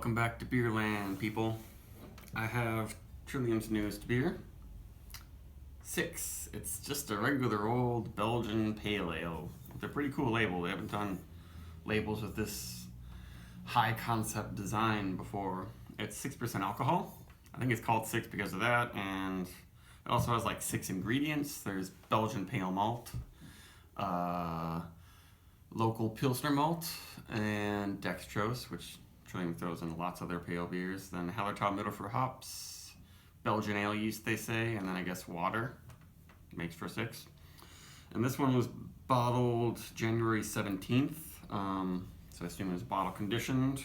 Welcome back to Beerland, people. I have Trillium's newest beer, 6. It's just a regular old Belgian pale ale. It's a pretty cool label. They haven't done labels with this high concept design before. It's 6% alcohol. I think it's called 6 because of that, and it also has like 6 ingredients. There's Belgian pale malt, local Pilsner malt, and dextrose, which Trillium throws in lots of their pale beers. Then Hallertau for hops, Belgian ale yeast, they say, and then I guess water makes for 6. And this one was bottled January 17th, so I assume it was bottle conditioned.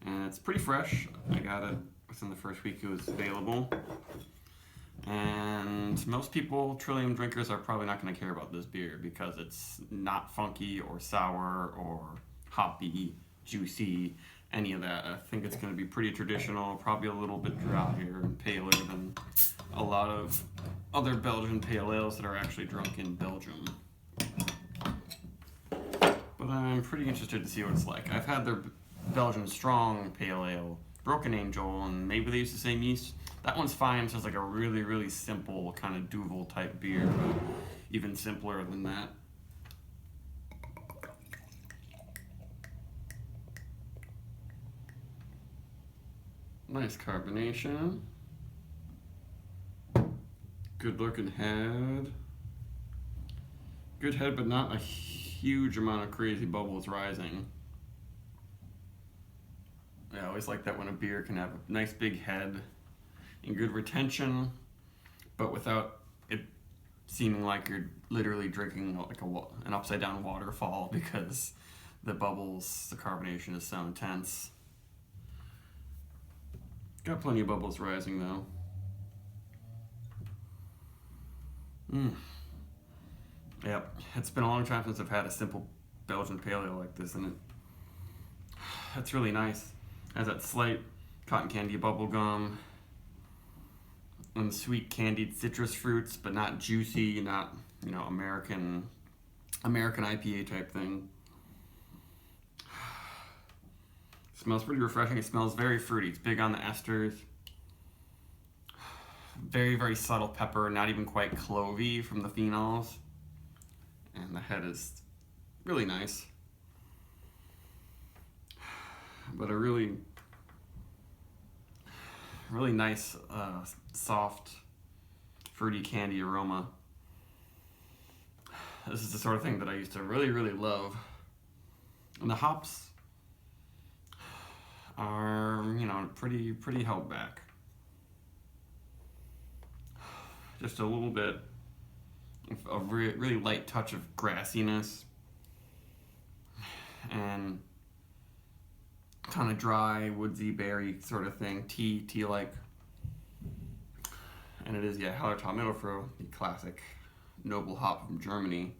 And it's pretty fresh. I got it within the first week it was available. And most people, Trillium drinkers, are probably not going to care about this beer because it's not funky or sour or hoppy, juicy, any of that. I think it's going to be pretty traditional, probably a little bit drier and paler than a lot of other Belgian pale ales that are actually drunk in Belgium. But I'm pretty interested to see what it's like. I've had their Belgian strong pale ale, Broken Angel, and maybe they use the same yeast. That one's fine. It's just like a really, really simple kind of Duvel type beer, but even simpler than that. Nice carbonation. Good looking head. Good head, but not a huge amount of crazy bubbles rising. I always like that when a beer can have a nice big head and good retention, but without it seeming like you're literally drinking like an upside down waterfall because the bubbles, the carbonation is so intense. Got plenty of bubbles rising though. Yep, it's been a long time since I've had a simple Belgian pale ale like this, and it's really nice. It has that slight cotton candy bubble gum and sweet candied citrus fruits, but not juicy, not American IPA type thing. Smells pretty refreshing. It smells very fruity. It's big on the esters. Very, very subtle pepper, not even quite clovey from the phenols. And the head is really nice. But a really, really nice, soft, fruity candy aroma. This is the sort of thing that I used to really, really love. And the hops are, pretty held back. Just a little bit of a really light touch of grassiness and kind of dry, woodsy berry sort of thing, tea-like. And it is, Hallertau, the classic noble hop from Germany.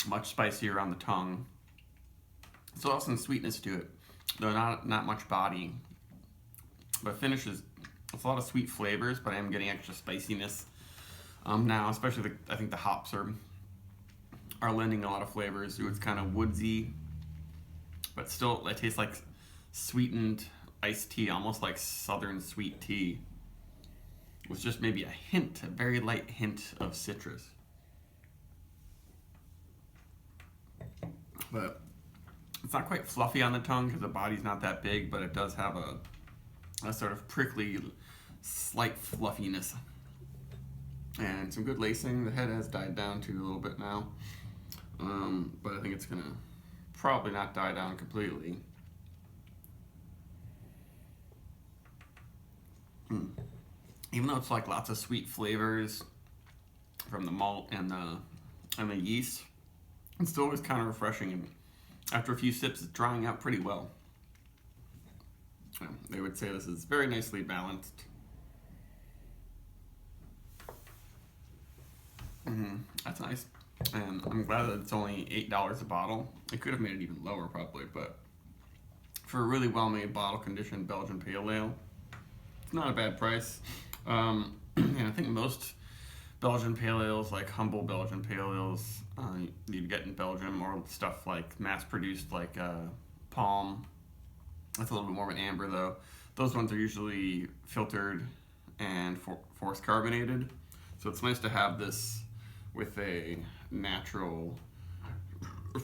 Much spicier on the tongue. Still has some sweetness to it, though not much body. But finishes with a lot of sweet flavors, but I am getting extra spiciness now, especially I think the hops are lending a lot of flavors. So it's kind of woodsy, but still it tastes like sweetened iced tea, almost like southern sweet tea, with just maybe a very light hint of citrus. But it's not quite fluffy on the tongue because the body's not that big, but it does have a sort of prickly, slight fluffiness. And some good lacing. The head has died down too a little bit now. But I think it's gonna probably not die down completely. Even though it's like lots of sweet flavors from the malt and the yeast, it's still always kind of refreshing, and after a few sips, it's drying out pretty well. They would say this is very nicely balanced. That's nice, and I'm glad that it's only $8 a bottle. It could have made it even lower probably, but for a really well-made bottle-conditioned Belgian pale ale, it's not a bad price. And I think most Belgian pale ales, like humble Belgian pale ales, you'd get in Belgium, or stuff like mass-produced, like Palm. That's a little bit more of an amber, though. Those ones are usually filtered and force carbonated. So it's nice to have this with a natural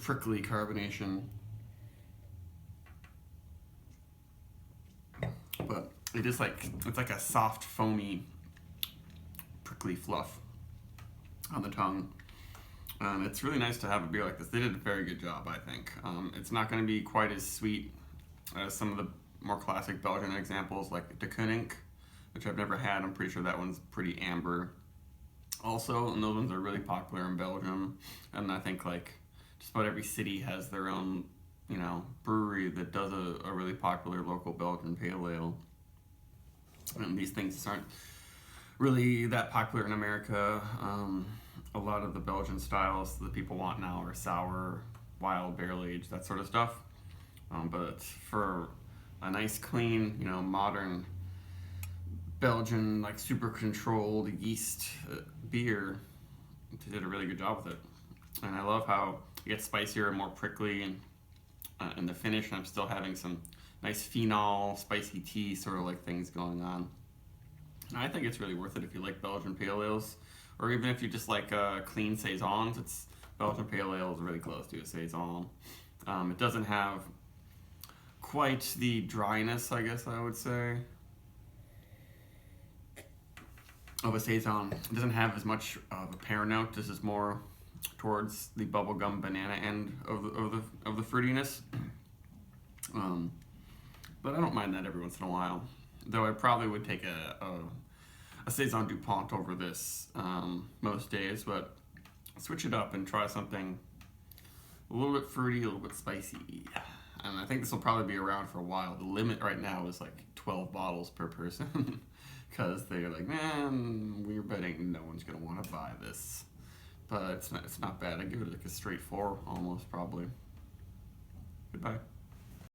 prickly carbonation. But it is like, it's like a soft, foamy, prickly fluff on the tongue. It's really nice to have a beer like this. They did a very good job, I think. It's not going to be quite as sweet as some of the more classic Belgian examples, like de Koninck, which I've never had. I'm pretty sure that one's pretty amber also, and those ones are really popular in Belgium. And I think like just about every city has their own, brewery that does a really popular local Belgian pale ale. And these things aren't really that popular in America. A lot of the Belgian styles that people want now are sour, wild, barrel aged, that sort of stuff. But for a nice, clean, modern Belgian, like super controlled yeast beer, they did a really good job with it. And I love how it gets spicier and more prickly, and in the finish, and I'm still having some nice phenol, spicy tea sort of like things going on. And I think it's really worth it if you like Belgian pale ales, or even if you just like clean saisons. It's Belgian pale ale is really close to a saison. It doesn't have quite the dryness, I guess I would say, of a saison. It doesn't have as much of a pear note. This is more towards the bubblegum banana end of the fruitiness. But I don't mind that every once in a while. Though I probably would take a saison DuPont over this most days, but switch it up and try something a little bit fruity, a little bit spicy. And I think this will probably be around for a while. The limit right now is like 12 bottles per person, because they're like, man, we're betting no one's gonna want to buy this. But it's not bad. I give it like a straight 4 almost, probably. Goodbye.